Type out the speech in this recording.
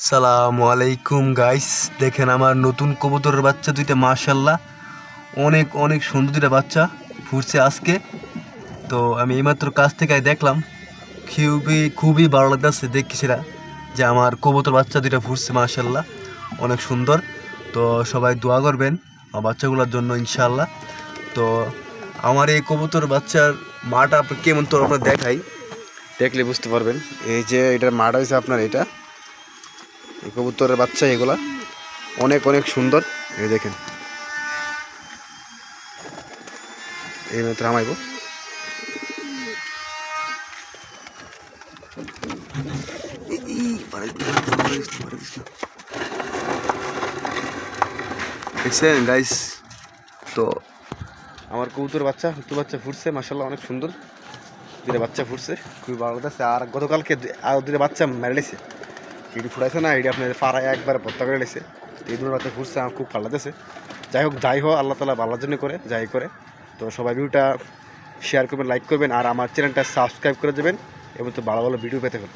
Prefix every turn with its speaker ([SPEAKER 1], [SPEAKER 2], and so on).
[SPEAKER 1] সালামু আলাইকুম গাইস, দেখেন আমার নতুন কবুতরের বাচ্চা দুইটা, মাশাল্লাহ অনেক অনেক সুন্দর দুইটা বাচ্চা ফুটছে আজকে। তো আমি এইমাত্র কাছ থেকে দেখলাম, খুবই খুবই ভালো লাগতেছে দেখি সেটা যে আমার কবুতর বাচ্চা দুইটা ফুটছে, মাশাল্লাহ অনেক সুন্দর। তো সবাই দোয়া করবেন আমার বাচ্চাগুলোর জন্য ইনশাল্লাহ। তো আমার এই কবুতর বাচ্চার মাটা আপনি কেমন, তো আপনার দেখাই, দেখলে বুঝতে পারবেন। এই যে এটার মাটা হয়েছে আপনার, এটা এই কবুতরের বাচ্চা, এগুলা অনেক অনেক সুন্দর। এই দেখেন, এই মাত্র আমাইব। দেখছেন গাইস? তো আমার কবুতর বাচ্চা ফুটছে, মাসাল্লাহ অনেক সুন্দর দুটো বাচ্চা ফুটছে, খুবই ভালো লাগছে। আর গতকালকে আর দুটো বাচ্চা মেরে লেছে, এটি ফুটাইছে না, এটি আপনার পাড়ায় একবার ভর্তা করে লেছে। এই দুটো বাচ্চা ফুটছে, আমার খুব ভালো লাগতেছে। যাই হোক আল্লাহ তালা ভালোর জন্য করে, যাই করে। তো সবাই ভিডিওটা শেয়ার করবেন, লাইক করবেন, আর আমার চ্যানেলটা সাবস্ক্রাইব করে দেবেন এবং তো ভালো ভালো ভিডিও পেতে হবে।